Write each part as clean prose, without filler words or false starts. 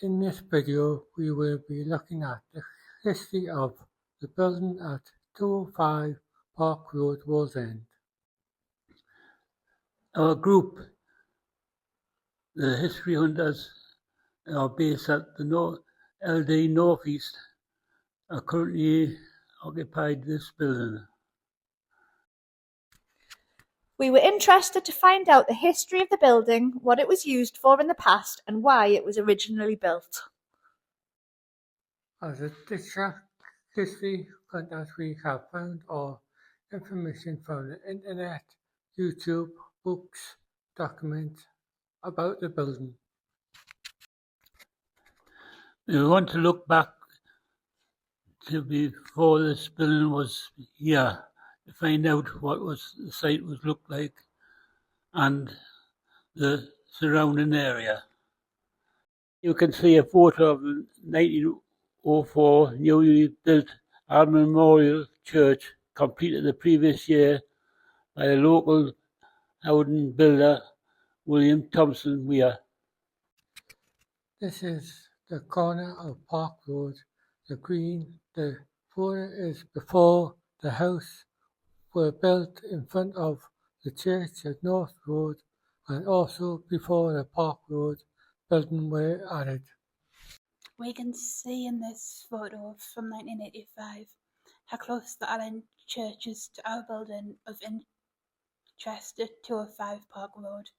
In this video, we will be looking at the history of the building at 205 Park Road, Wallsend. Our group, the History Hunters, are based at the LD Northeast, are currently occupied this building. We were interested to find out the history of the building, what it was used for in the past, and why it was originally built. As a digital history hunters, we have found all information from the internet, YouTube, books, documents about the building. We want to look back to before this building was here to find out what the site was looked like and the surrounding area. You can see a photo of the 1904 newly built Allen Memorial Church, completed the previous year by the local housing builder William Thompson Weir. This is the corner of Park Road, the green. The photo is before the house were built in front of the church at North Road, and also before the Park Road building were added. We can see in this photo from 1985 how close the Allen Church is to our building of interest at 205 Park Road,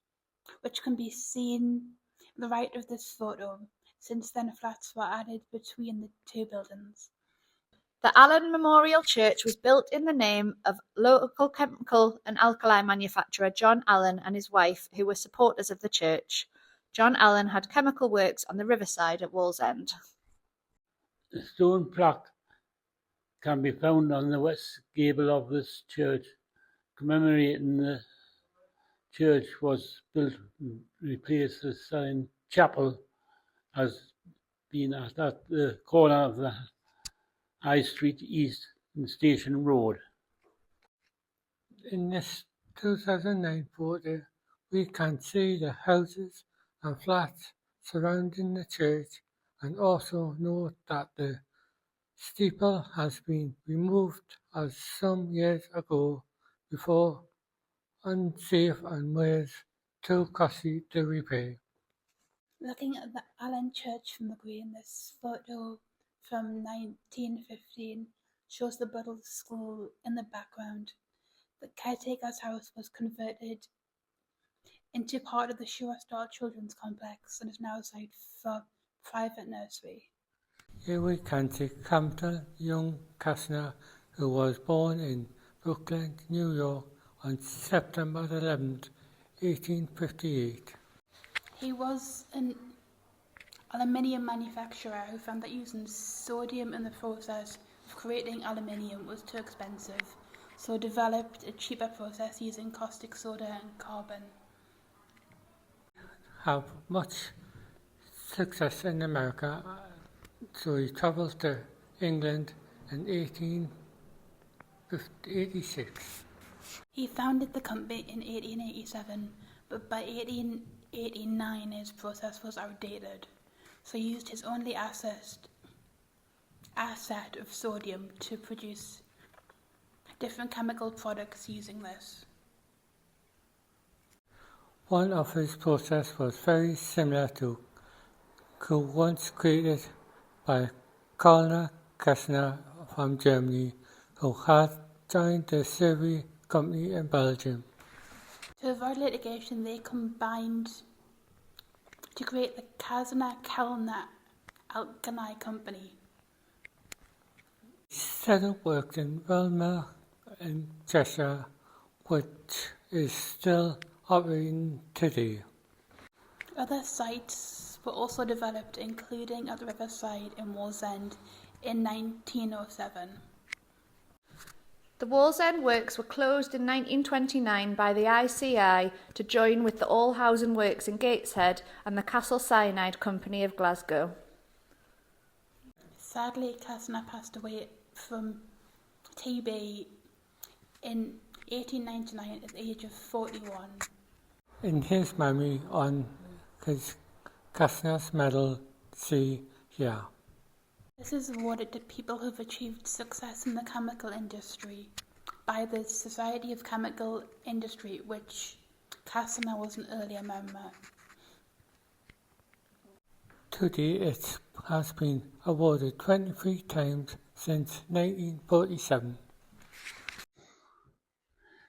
which can be seen on the right of this photo. Since then, flats were added between the two buildings. The Allen Memorial Church was built in the name of local chemical and alkali manufacturer John Allen and his wife, who were supporters of the church. John Allen had chemical works on the riverside at Wallsend. The stone plaque can be found on the west gable of this church, commemorating the church was built and replaced the sign chapel has been at the corner of the High Street East and Station Road. In this 2009 photo, we can see the houses and flats surrounding the church, and also note that the steeple has been removed as some years ago before unsafe and was too costly to repair. Looking at the Allen Church from the green, this photo from 1915 shows the Buddle School in the background. The caretaker's house was converted into part of the Schurestal Children's Complex and is now a site for private nursery. Here we can see Campbell Young Kastner, who was born in Brooklyn, New York on September 11, 1858. He was an aluminium manufacturer who found that using sodium in the process of creating aluminium was too expensive, so developed a cheaper process using caustic soda and carbon. Have much success in America, so he travelled to England in 1886. He founded the company in 1887, but by 1889 his process was outdated, so he used his only asset of sodium to produce different chemical products using this. One of his process was very similar to once created by Karl Kastner from Germany, who had joined the Silvery Company in Belgium. To avoid litigation, they combined to create the Kastner-Kellner Alkali Company. He still worked in Wilmer in Cheshire, which is still operating today. Other sites were also developed, including at the Riverside in Wallsend in 1907. The Wallsend works were closed in 1929 by the ICI to join with the All Housing Works in Gateshead and the Castle Cyanide Company of Glasgow. Sadly, Kastner passed away from TB in 1899 at the age of 41. In his memory, on his Kastner's medal see here. This is awarded to people who've achieved success in the chemical industry by the Society of Chemical Industry, which Casimir was an earlier member. Today it has been awarded 23 times since 1947.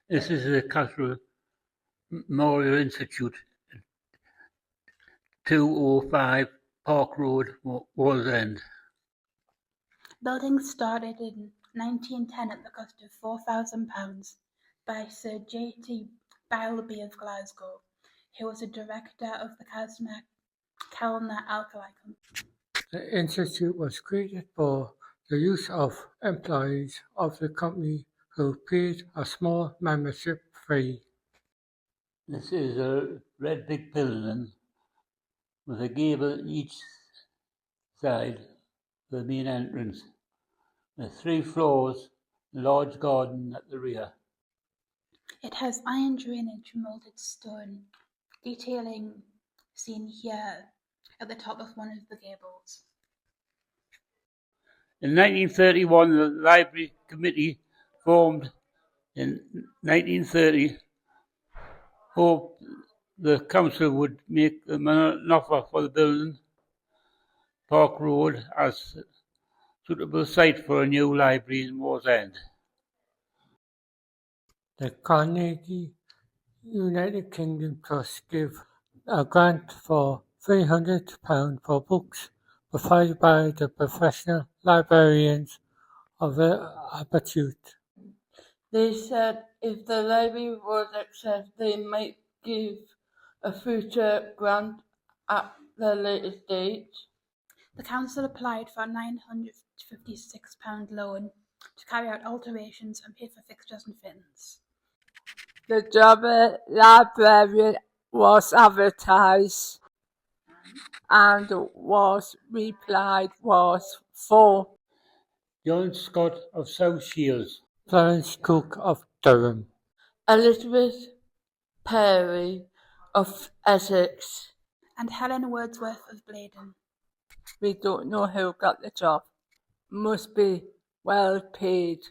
This is the Cultural Memorial Institute, 205 Park Road, Wallsend. Building started in 1910 at the cost of £4,000 by Sir J.T. Beilby of Glasgow, who was a director of the Kellner Alkali Company. The institute was created for the use of employees of the company who paid a small membership fee. This is a red brick building with a gable each side of the main entrance, with 3 floors, a large garden at the rear. It has iron drainage moulded stone, detailing seen here at the top of one of the gables. In 1931, the Library Committee, formed in 1930, hoped the council would make them an offer for the building Park Road as a suitable site for a new library in Wallsend. The Carnegie United Kingdom Trust gave a grant for £300 for books provided by the professional librarians of the Institute. They said if the library was accepted, they might give a future grant at the later stage. The council applied for a £956 loan to carry out alterations and pay for fixtures and fittings. The job at librarian was advertised and was replied was for John Scott of South Shields, Florence Cook of Durham, Elizabeth Perry of Essex. And Helen Wordsworth of Bladen. We don't know who got the job. Must be well paid.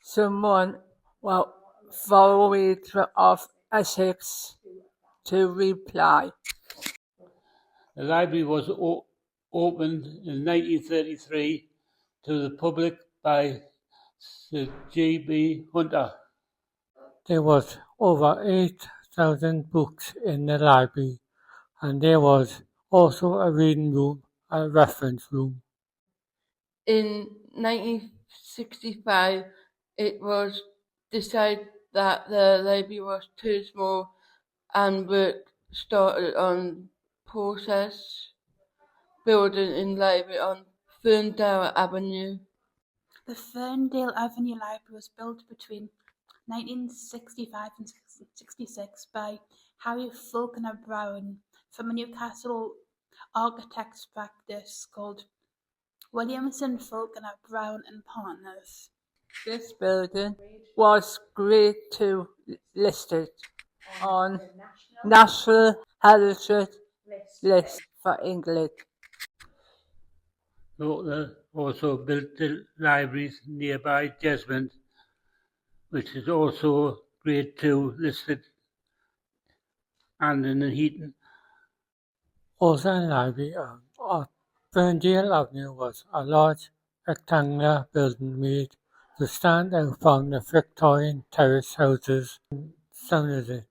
Someone followed of Essex to reply. the library was opened in 1933 to the public by Sir G.B. Hunter. there was over 8,000 books in the library, and there was also a reading room and reference room. In 1965, it was decided that the library was too small and work started on process building in library on Ferndale Avenue. The Ferndale Avenue Library was built between 1965 and 66 by Harry Falconer Brown from a Newcastle architects practice called Williamson, Falconer, Brown and Partners. This building was Grade 2 listed on National Heritage List for England. They also built the libraries nearby Jesmond, which is also Grade 2 listed, and in Heaton. Also in the library on Ferndale Avenue was a large rectangular building made to stand out from the Victorian terrace houses surrounding it.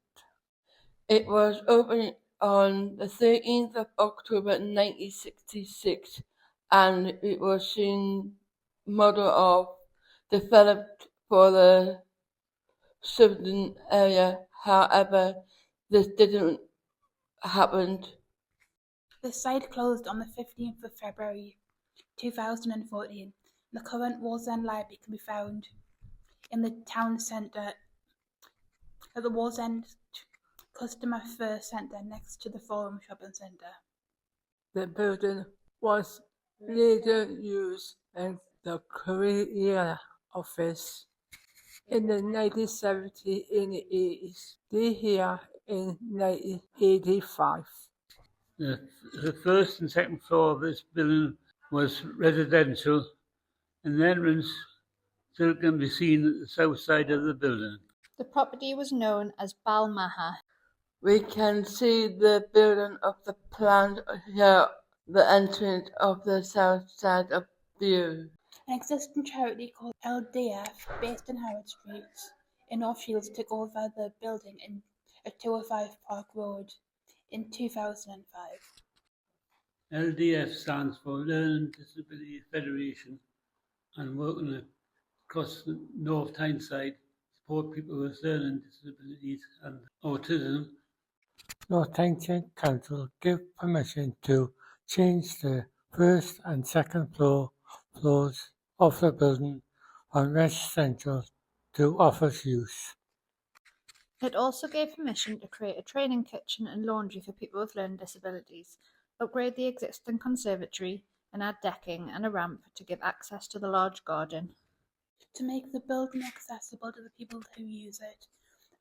It was opened on the 13th of October 1966 and it was soon model of developed for the southern area. However, this didn't happen. The site closed on the 15th of February 2014. The current Wallsend Library can be found in the town centre at the Wallsend Customer First Centre next to the Forum Shopping Centre. The building was later used as the career office in the 1970s and 80s. They here in 1985. The first and second floor of this building was residential, and the entrance still can be seen at the south side of the building. The property was known as Balmaha. We can see the building of the plant here, the entrance of the south side of view. An existing charity called LDF, based in Howard Street in North Shields, took over the building at 205 Park Road in 2005. LDF stands for Learning Disability Federation, and working across the North Tyneside support people with learning disabilities and autism. North Tyneside Council gave permission to change the first and second floors of the building from residential to office use. It also gave permission to create a training kitchen and laundry for people with learning disabilities, upgrade the existing conservatory, and add decking and a ramp to give access to the large garden. To make the building accessible to the people who use it,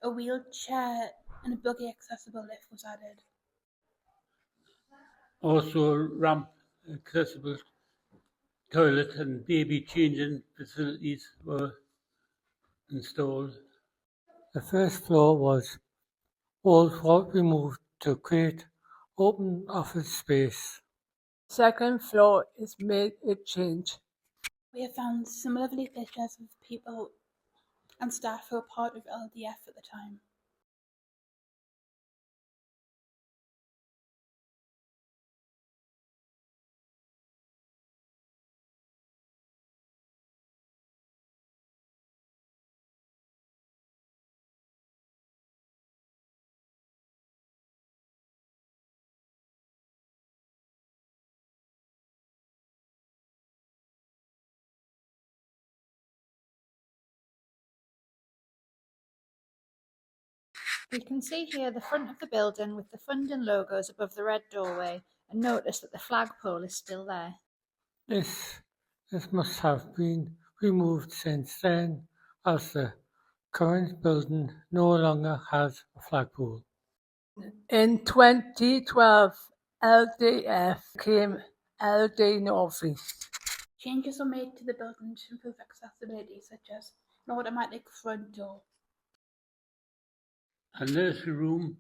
a wheelchair and a buggy accessible lift was added. Also a ramp, accessible toilet and baby changing facilities were installed. The first floor was old what removed to create open office space. Second floor is made a change. We have found some lovely pictures of people and staff who were part of LDF at the time. We can see here the front of the building with the funding logos above the red doorway, and notice that the flagpole is still there. This must have been removed since then, as the current building no longer has a flagpole. In 2012, LDF became LD Northeast. Changes were made to the building to improve accessibility, such as an automatic front door. A nursery room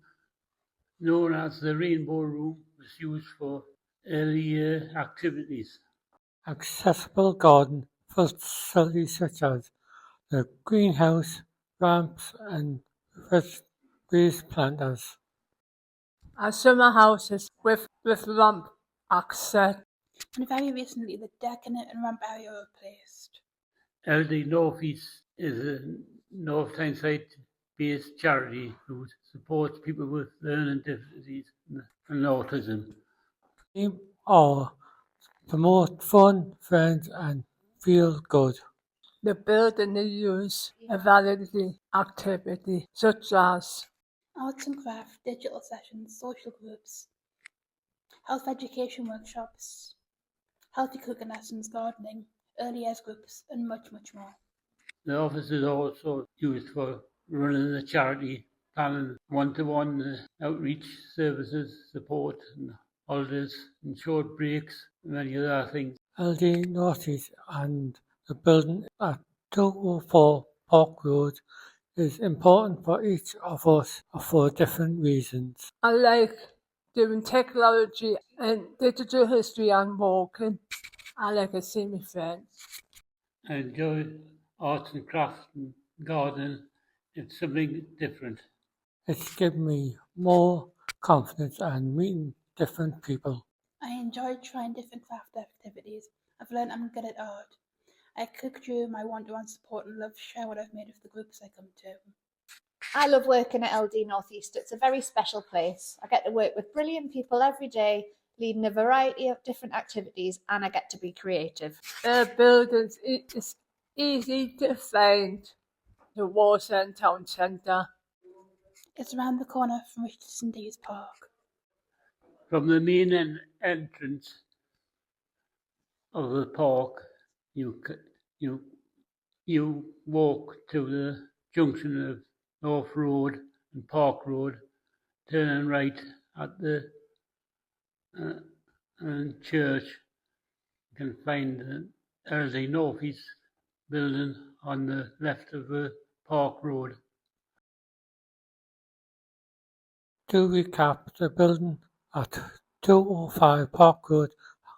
known as the Rainbow Room was used for early year activities. Accessible garden facilities such as the greenhouse, ramps and raised planters. A summer houses with ramp access. And very recently, the deck and ramp area were replaced. LD Northeast is a North Tyneside based charity who supports people with learning difficulties and autism. Aim are promote fun, friends and feel good. The building is used a variety activity such as Arts and craft, digital sessions, social groups, health education workshops, healthy cooking lessons, gardening, early years groups, and much, much more. The office is also used for running the charity, planning one-to-one outreach services, support and holidays and short breaks, and many other things. LD Northeast and the building at 204 Park Road is important for each of us for different reasons. I like doing technology and digital history and walking. I like to see my friends. I enjoy arts and crafts and gardening. It's something different. It's given me more confidence and meeting different people. I enjoyed trying different craft activities. I've learned I'm good at art. I cook during my one-to-one support and love to share what I've made with the groups I come to. I love working at LD Northeast. It's a very special place. I get to work with brilliant people every day, leading a variety of different activities, and I get to be creative. The buildings is easy to find. The Warsaw Town Centre. It's around the corner from Richardson Dees Park. From the main entrance of the park, you walk to the junction of North Road and Park Road, turning right at the and church. You can find the LD Northeast building on the left of the Park Road. To recap, the building at 205 Park Road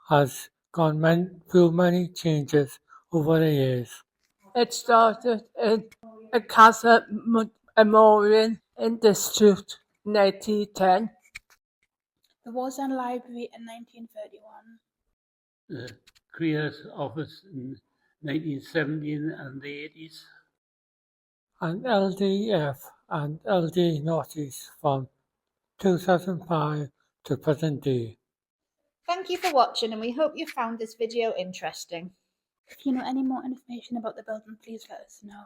has gone through many changes over the years. It started in a Casa Memorial in District 1910. There was a library in 1931. The Careers Office in 1970 and the 80s. And LDF and LD Northeast from 2005 to present day. Thank you for watching, and we hope you found this video interesting. If you know any more information about the building, please let us know.